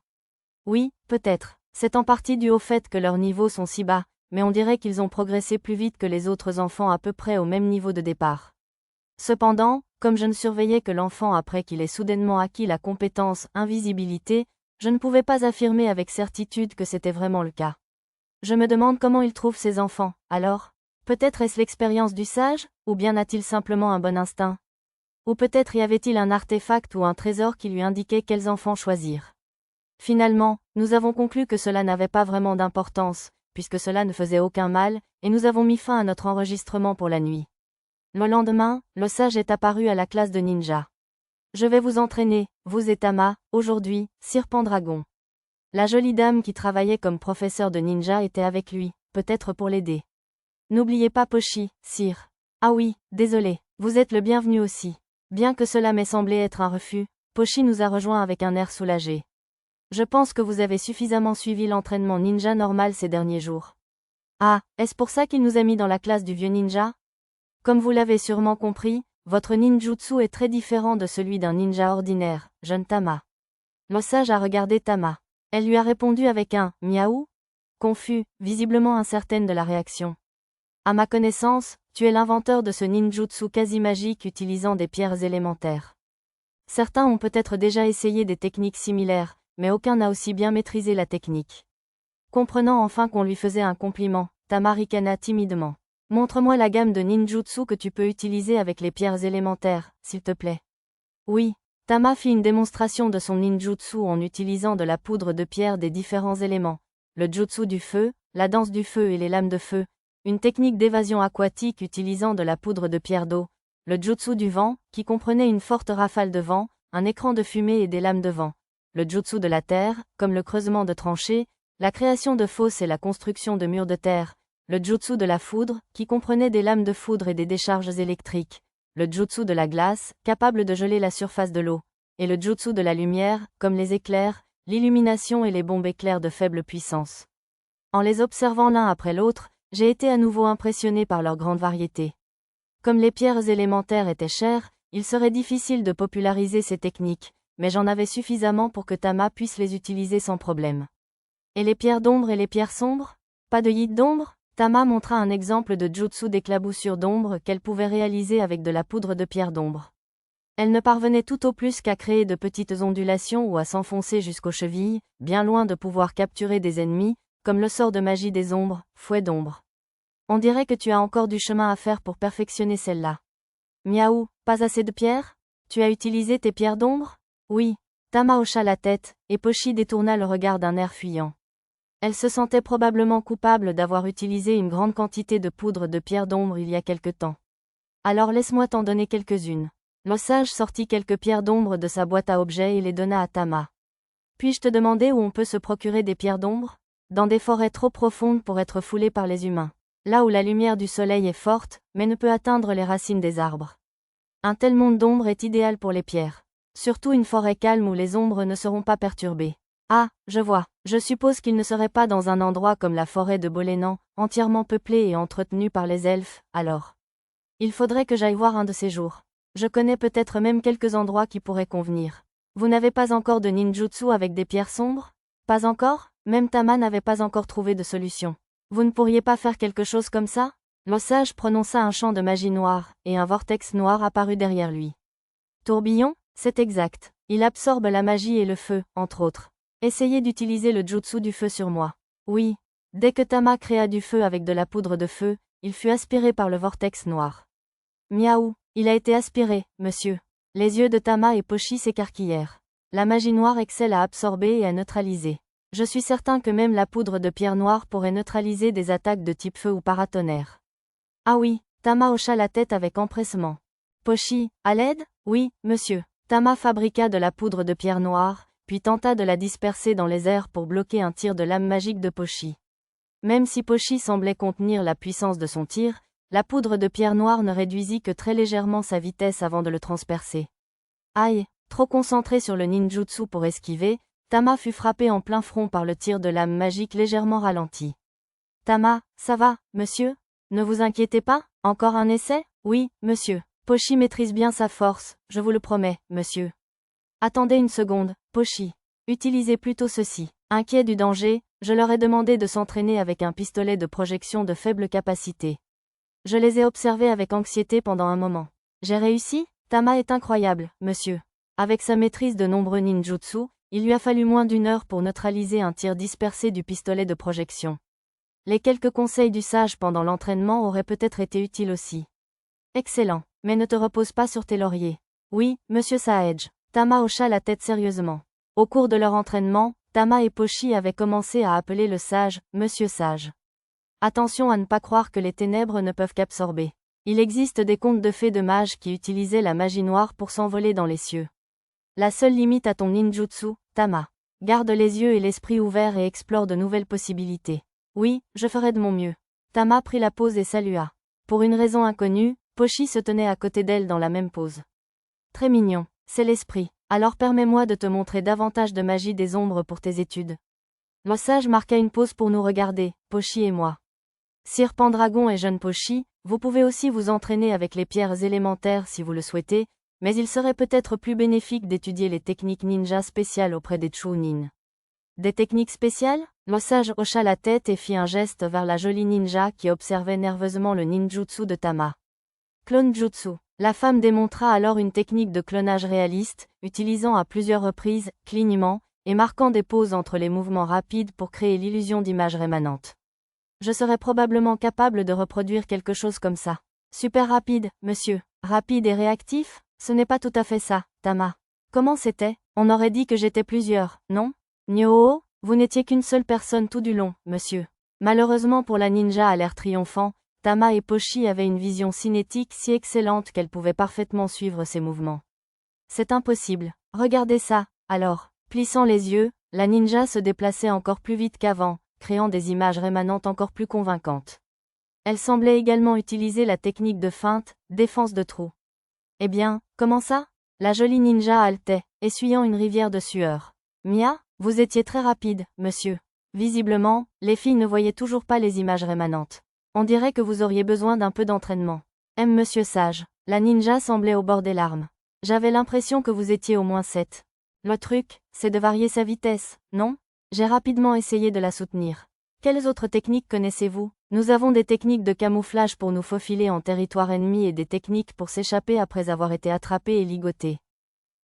Oui, peut-être. C'est en partie dû au fait que leurs niveaux sont si bas, mais on dirait qu'ils ont progressé plus vite que les autres enfants à peu près au même niveau de départ. Cependant, comme je ne surveillais que l'enfant après qu'il ait soudainement acquis la compétence invisibilité, je ne pouvais pas affirmer avec certitude que c'était vraiment le cas. Je me demande comment il trouve ses enfants, alors? Peut-être est-ce l'expérience du sage, ou bien a-t-il simplement un bon instinct? Ou peut-être y avait-il un artefact ou un trésor qui lui indiquait quels enfants choisir. Finalement, nous avons conclu que cela n'avait pas vraiment d'importance, puisque cela ne faisait aucun mal, et nous avons mis fin à notre enregistrement pour la nuit. Le lendemain, le sage est apparu à la classe de ninja. Je vais vous entraîner, vous et Tama, aujourd'hui, Sir Pendragon. La jolie dame qui travaillait comme professeur de ninja était avec lui, peut-être pour l'aider. N'oubliez pas Pochi, Sir. Ah oui, désolé, vous êtes le bienvenu aussi. Bien que cela m'ait semblé être un refus, Pochi nous a rejoints avec un air soulagé. Je pense que vous avez suffisamment suivi l'entraînement ninja normal ces derniers jours. Ah, est-ce pour ça qu'il nous a mis dans la classe du vieux ninja? Comme vous l'avez sûrement compris, votre ninjutsu est très différent de celui d'un ninja ordinaire, jeune Tama. Le sage a regardé Tama. Elle lui a répondu avec un « miaou » confus, visiblement incertaine de la réaction. À ma connaissance, tu es l'inventeur de ce ninjutsu quasi magique utilisant des pierres élémentaires. Certains ont peut-être déjà essayé des techniques similaires, mais aucun n'a aussi bien maîtrisé la technique. Comprenant enfin qu'on lui faisait un compliment, Tama ricana timidement. Montre-moi la gamme de ninjutsu que tu peux utiliser avec les pierres élémentaires, s'il te plaît. Oui. Tama fit une démonstration de son ninjutsu en utilisant de la poudre de pierre des différents éléments, le jutsu du feu, la danse du feu et les lames de feu, une technique d'évasion aquatique utilisant de la poudre de pierre d'eau, le jutsu du vent, qui comprenait une forte rafale de vent, un écran de fumée et des lames de vent, le jutsu de la terre, comme le creusement de tranchées, la création de fosses et la construction de murs de terre, le jutsu de la foudre, qui comprenait des lames de foudre et des décharges électriques, le jutsu de la glace, capable de geler la surface de l'eau, et le jutsu de la lumière, comme les éclairs, l'illumination et les bombes éclairs de faible puissance. En les observant l'un après l'autre, j'ai été à nouveau impressionné par leur grande variété. Comme les pierres élémentaires étaient chères, il serait difficile de populariser ces techniques, mais j'en avais suffisamment pour que Tama puisse les utiliser sans problème. Et les pierres d'ombre et les pierres sombres? Pas de hit d'ombre? Tama montra un exemple de jutsu d'éclaboussure d'ombre qu'elle pouvait réaliser avec de la poudre de pierre d'ombre. Elle ne parvenait tout au plus qu'à créer de petites ondulations ou à s'enfoncer jusqu'aux chevilles, bien loin de pouvoir capturer des ennemis, comme le sort de magie des ombres, fouet d'ombre. On dirait que tu as encore du chemin à faire pour perfectionner celle-là. Miaou, pas assez de pierres? Tu as utilisé tes pierres d'ombre? Oui. Tama hocha la tête, et Pochi détourna le regard d'un air fuyant. Elle se sentait probablement coupable d'avoir utilisé une grande quantité de poudre de pierre d'ombre il y a quelque temps. Alors laisse-moi t'en donner quelques-unes. Le sage sortit quelques pierres d'ombre de sa boîte à objets et les donna à Tama. Puis-je te demander où on peut se procurer des pierres d'ombre? Dans des forêts trop profondes pour être foulées par les humains. Là où la lumière du soleil est forte, mais ne peut atteindre les racines des arbres. Un tel monde d'ombre est idéal pour les pierres. Surtout une forêt calme où les ombres ne seront pas perturbées. Ah, je vois. Je suppose qu'il ne serait pas dans un endroit comme la forêt de Bolénan, entièrement peuplée et entretenue par les elfes, alors. Il faudrait que j'aille voir un de ces jours. Je connais peut-être même quelques endroits qui pourraient convenir. Vous n'avez pas encore de ninjutsu avec des pierres sombres? Pas encore? Même Tama n'avait pas encore trouvé de solution. Vous ne pourriez pas faire quelque chose comme ça? Le sage prononça un chant de magie noire, et un vortex noir apparut derrière lui. Tourbillon? C'est exact. Il absorbe la magie et le feu, entre autres. Essayez d'utiliser le jutsu du feu sur moi. Oui. Dès que Tama créa du feu avec de la poudre de feu, il fut aspiré par le vortex noir. Miaou, il a été aspiré, monsieur. Les yeux de Tama et Pochi s'écarquillèrent. La magie noire excelle à absorber et à neutraliser. Je suis certain que même la poudre de pierre noire pourrait neutraliser des attaques de type feu ou paratonnerre. Ah oui, Tama hocha la tête avec empressement. Pochi, à l'aide? Oui, monsieur. Tama fabriqua de la poudre de pierre noire, puis tenta de la disperser dans les airs pour bloquer un tir de lame magique de Pochi. Même si Pochi semblait contenir la puissance de son tir, la poudre de pierre noire ne réduisit que très légèrement sa vitesse avant de le transpercer. Aïe, trop concentré sur le ninjutsu pour esquiver, Tama fut frappé en plein front par le tir de lame magique légèrement ralenti. Tama, ça va, monsieur? Ne vous inquiétez pas? Encore un essai? Oui, monsieur. Pochi maîtrise bien sa force, je vous le promets, monsieur. Attendez une seconde, Pochi. Utilisez plutôt ceci. Inquiet du danger, je leur ai demandé de s'entraîner avec un pistolet de projection de faible capacité. Je les ai observés avec anxiété pendant un moment. J'ai réussi? Tama est incroyable, monsieur. Avec sa maîtrise de nombreux ninjutsu, il lui a fallu moins d'1 heure pour neutraliser un tir dispersé du pistolet de projection. Les quelques conseils du sage pendant l'entraînement auraient peut-être été utiles aussi. Excellent, mais ne te repose pas sur tes lauriers. Oui, monsieur Sage. Tama hocha la tête sérieusement. Au cours de leur entraînement, Tama et Pochi avaient commencé à appeler le sage, monsieur Sage. Attention à ne pas croire que les ténèbres ne peuvent qu'absorber. Il existe des contes de fées de mages qui utilisaient la magie noire pour s'envoler dans les cieux. La seule limite à ton ninjutsu, Tama. Garde les yeux et l'esprit ouverts et explore de nouvelles possibilités. Oui, je ferai de mon mieux. Tama prit la pose et salua. Pour une raison inconnue, Pochi se tenait à côté d'elle dans la même pose. Très mignon, c'est l'esprit. Alors permets-moi de te montrer davantage de magie des ombres pour tes études. Le sage marqua une pause pour nous regarder, Pochi et moi. Sire Pendragon et jeune Pochi, vous pouvez aussi vous entraîner avec les pierres élémentaires si vous le souhaitez, mais il serait peut-être plus bénéfique d'étudier les techniques ninja spéciales auprès des Chunin. Des techniques spéciales? Le sage hocha la tête et fit un geste vers la jolie ninja qui observait nerveusement le ninjutsu de Tama. Clone jutsu. La femme démontra alors une technique de clonage réaliste, utilisant à plusieurs reprises, clignement, et marquant des pauses entre les mouvements rapides pour créer l'illusion d'images rémanentes. Je serais probablement capable de reproduire quelque chose comme ça. Super rapide, monsieur. Rapide et réactif? Ce n'est pas tout à fait ça, Tama. Comment c'était? On aurait dit que j'étais plusieurs, non? Nyoho, vous n'étiez qu'une seule personne tout du long, monsieur. Malheureusement pour la ninja à l'air triomphant, Tama et Pochi avaient une vision cinétique si excellente qu'elles pouvaient parfaitement suivre ses mouvements. C'est impossible. Regardez ça, alors. Plissant les yeux, la ninja se déplaçait encore plus vite qu'avant, créant des images rémanentes encore plus convaincantes. Elle semblait également utiliser la technique de feinte, défense de trou. Eh bien, comment ça? La jolie ninja haletait, essuyant une rivière de sueur. Mia, vous étiez très rapide, monsieur. Visiblement, les filles ne voyaient toujours pas les images rémanentes. On dirait que vous auriez besoin d'un peu d'entraînement. Monsieur Sage. La ninja semblait au bord des larmes. J'avais l'impression que vous étiez au moins 7. Le truc, c'est de varier sa vitesse, non? J'ai rapidement essayé de la soutenir. Quelles autres techniques connaissez-vous? Nous avons des techniques de camouflage pour nous faufiler en territoire ennemi et des techniques pour s'échapper après avoir été attrapé et ligoté.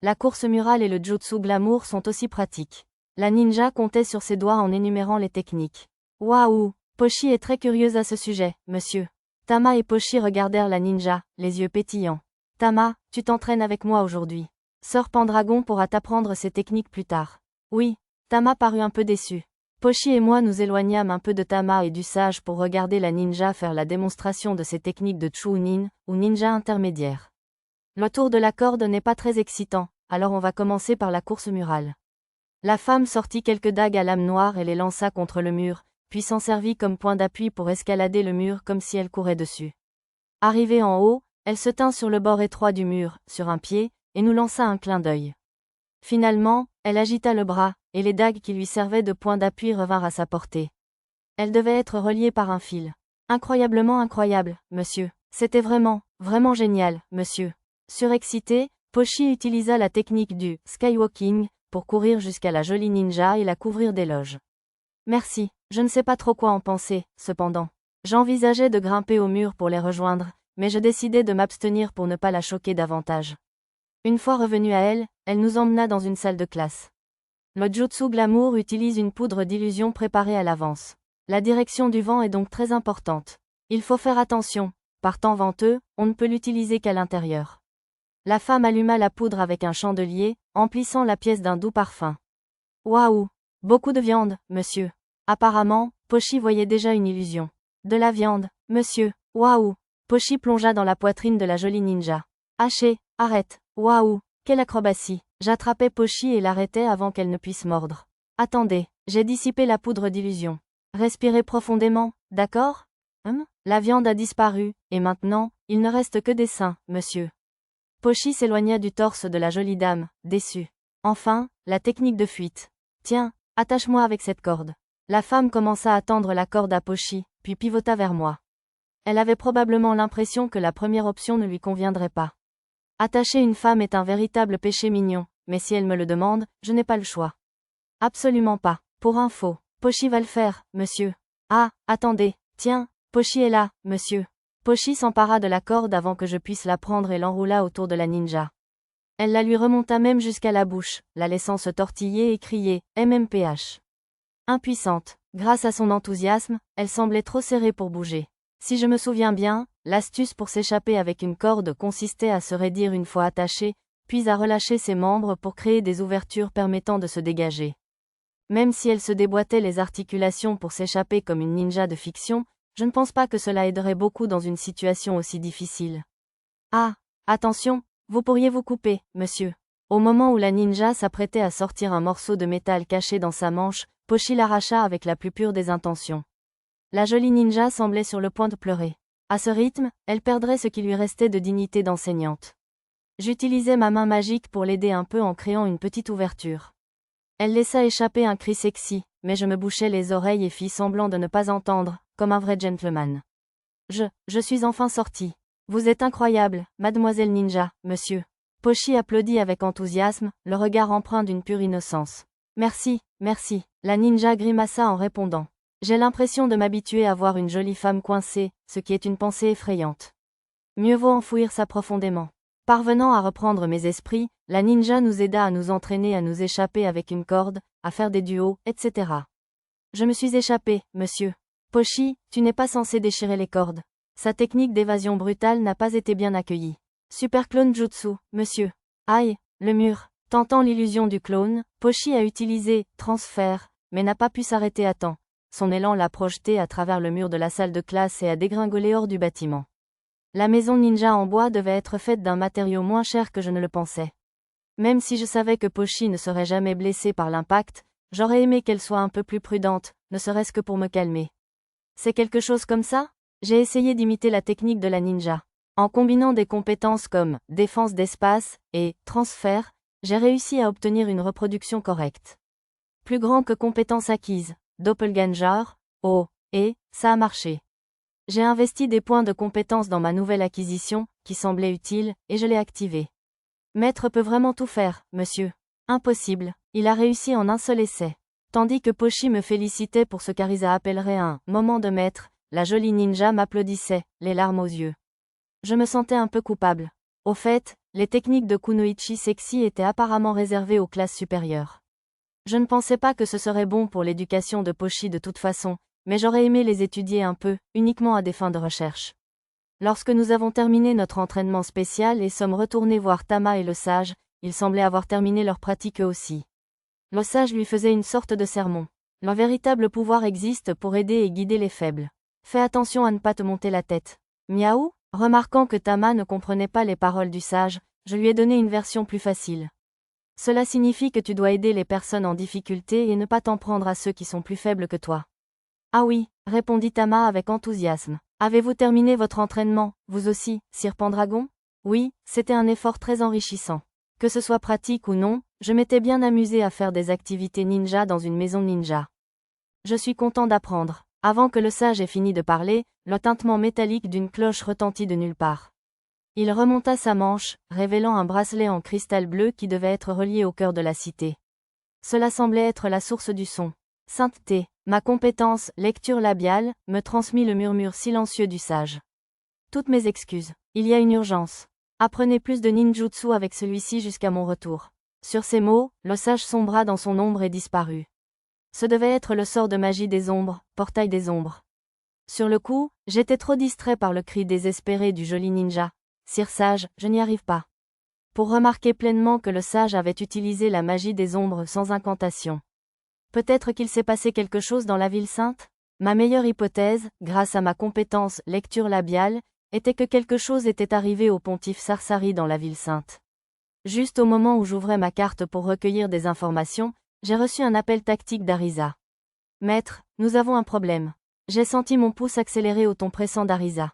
La course murale et le jutsu glamour sont aussi pratiques. La ninja comptait sur ses doigts en énumérant les techniques. Waouh! Pochi est très curieuse à ce sujet, monsieur. Tama et Pochi regardèrent la ninja, les yeux pétillants. Tama, tu t'entraînes avec moi aujourd'hui. Sœur Pendragon pourra t'apprendre ces techniques plus tard. Oui. Tama parut un peu déçu. Pochi et moi nous éloignâmes un peu de Tama et du sage pour regarder la ninja faire la démonstration de ses techniques de Chunin, ou ninja intermédiaire. Le tour de la corde n'est pas très excitant, alors on va commencer par la course murale. La femme sortit quelques dagues à lame noire et les lança contre le mur, puis s'en servit comme point d'appui pour escalader le mur comme si elle courait dessus. Arrivée en haut, elle se tint sur le bord étroit du mur, sur un pied, et nous lança un clin d'œil. Finalement, elle agita le bras, et les dagues qui lui servaient de point d'appui revinrent à sa portée. Elles devaient être reliées par un fil. Incroyablement incroyable, monsieur. C'était vraiment, vraiment génial, monsieur. Surexcité, Pochi utilisa la technique du skywalking pour courir jusqu'à la jolie ninja et la couvrir d'éloges. Merci, je ne sais pas trop quoi en penser, cependant. J'envisageais de grimper au mur pour les rejoindre, mais je décidai de m'abstenir pour ne pas la choquer davantage. Une fois revenue à elle, elle nous emmena dans une salle de classe. Le jutsu glamour utilise une poudre d'illusion préparée à l'avance. La direction du vent est donc très importante. Il faut faire attention, par temps venteux, on ne peut l'utiliser qu'à l'intérieur. La femme alluma la poudre avec un chandelier, emplissant la pièce d'un doux parfum. Waouh! Beaucoup de viande, monsieur. Apparemment, Pochi voyait déjà une illusion. De la viande, monsieur. Waouh! Pochi plongea dans la poitrine de la jolie ninja. Haché, arrête. Waouh! Quelle acrobatie! J'attrapais Pochi et l'arrêtai avant qu'elle ne puisse mordre. Attendez, j'ai dissipé la poudre d'illusion. Respirez profondément, d'accord? La viande a disparu, et maintenant, il ne reste que des seins, monsieur. Pochi s'éloigna du torse de la jolie dame, déçue. Enfin, la technique de fuite. Tiens, attache-moi avec cette corde. La femme commença à tendre la corde à Pochi, puis pivota vers moi. Elle avait probablement l'impression que la première option ne lui conviendrait pas. Attacher une femme est un véritable péché mignon, mais si elle me le demande, je n'ai pas le choix. Absolument pas. Pour info, Pochi va le faire, monsieur. Ah, attendez, tiens, Pochi est là, monsieur. Pochi s'empara de la corde avant que je puisse la prendre et l'enroula autour de la ninja. Elle la lui remonta même jusqu'à la bouche, la laissant se tortiller et crier « MMPH ». Impuissante, grâce à son enthousiasme, elle semblait trop serrée pour bouger. Si je me souviens bien, l'astuce pour s'échapper avec une corde consistait à se raidir une fois attachée, puis à relâcher ses membres pour créer des ouvertures permettant de se dégager. Même si elle se déboîtait les articulations pour s'échapper comme une ninja de fiction, je ne pense pas que cela aiderait beaucoup dans une situation aussi difficile. Ah, attention, vous pourriez vous couper, monsieur. Au moment où la ninja s'apprêtait à sortir un morceau de métal caché dans sa manche, Pochi l'arracha avec la plus pure des intentions. La jolie ninja semblait sur le point de pleurer. À ce rythme, elle perdrait ce qui lui restait de dignité d'enseignante. J'utilisais ma main magique pour l'aider un peu en créant une petite ouverture. Elle laissa échapper un cri sexy, mais je me bouchais les oreilles et fis semblant de ne pas entendre, comme un vrai gentleman. Je suis enfin sorti. Vous êtes incroyable, mademoiselle ninja, monsieur. Pochi applaudit avec enthousiasme, le regard empreint d'une pure innocence. Merci, merci. La ninja grimaça en répondant. J'ai l'impression de m'habituer à voir une jolie femme coincée, ce qui est une pensée effrayante. Mieux vaut enfouir ça profondément. Parvenant à reprendre mes esprits, la ninja nous aida à nous entraîner à nous échapper avec une corde, à faire des duos, etc. Je me suis échappé, monsieur. Pochi, tu n'es pas censé déchirer les cordes. Sa technique d'évasion brutale n'a pas été bien accueillie. Super clone jutsu, monsieur. Aïe, le mur. Tentant l'illusion du clone, Pochi a utilisé transfert, mais n'a pas pu s'arrêter à temps. Son élan l'a projeté à travers le mur de la salle de classe et a dégringolé hors du bâtiment. La maison ninja en bois devait être faite d'un matériau moins cher que je ne le pensais. Même si je savais que Pochi ne serait jamais blessée par l'impact, j'aurais aimé qu'elle soit un peu plus prudente, ne serait-ce que pour me calmer. C'est quelque chose comme ça? J'ai essayé d'imiter la technique de la ninja. En combinant des compétences comme défense d'espace et transfert, j'ai réussi à obtenir une reproduction correcte. Plus grand que compétences acquises, doppelganger, oh, et ça a marché. J'ai investi des points de compétence dans ma nouvelle acquisition, qui semblait utile, et je l'ai activée. Maître peut vraiment tout faire, monsieur. Impossible, il a réussi en un seul essai. Tandis que Pochi me félicitait pour ce qu'Arisa appellerait un « moment de maître », la jolie ninja m'applaudissait, les larmes aux yeux. Je me sentais un peu coupable. Au fait, les techniques de kunoichi sexy étaient apparemment réservées aux classes supérieures. Je ne pensais pas que ce serait bon pour l'éducation de Pochi de toute façon, mais j'aurais aimé les étudier un peu, uniquement à des fins de recherche. Lorsque nous avons terminé notre entraînement spécial et sommes retournés voir Tama et le sage, ils semblaient avoir terminé leur pratique eux aussi. Le sage lui faisait une sorte de sermon. Leur véritable pouvoir existe pour aider et guider les faibles. Fais attention à ne pas te monter la tête. Miaou? Remarquant que Tama ne comprenait pas les paroles du sage, je lui ai donné une version plus facile. Cela signifie que tu dois aider les personnes en difficulté et ne pas t'en prendre à ceux qui sont plus faibles que toi. Ah oui, répondit Tama avec enthousiasme. Avez-vous terminé votre entraînement, vous aussi, Sir Pendragon? Oui, c'était un effort très enrichissant. Que ce soit pratique ou non, je m'étais bien amusé à faire des activités ninja dans une maison ninja. Je suis content d'apprendre. Avant que le sage ait fini de parler, le tintement métallique d'une cloche retentit de nulle part. Il remonta sa manche, révélant un bracelet en cristal bleu qui devait être relié au cœur de la cité. Cela semblait être la source du son. Sainteté, ma compétence, lecture labiale, me transmit le murmure silencieux du sage. Toutes mes excuses. Il y a une urgence. Apprenez plus de ninjutsu avec celui-ci jusqu'à mon retour. Sur ces mots, le sage sombra dans son ombre et disparut. Ce devait être le sort de magie des ombres, portail des ombres. Sur le coup, j'étais trop distrait par le cri désespéré du joli ninja. Sire sage, je n'y arrive pas. Pour remarquer pleinement que le sage avait utilisé la magie des ombres sans incantation. Peut-être qu'il s'est passé quelque chose dans la ville sainte? Ma meilleure hypothèse, grâce à ma compétence lecture labiale, était que quelque chose était arrivé au pontife Sarsari dans la ville sainte. Juste au moment où j'ouvrais ma carte pour recueillir des informations, j'ai reçu un appel tactique d'Arisa. Maître, nous avons un problème. J'ai senti mon pouce accélérer au ton pressant d'Arisa.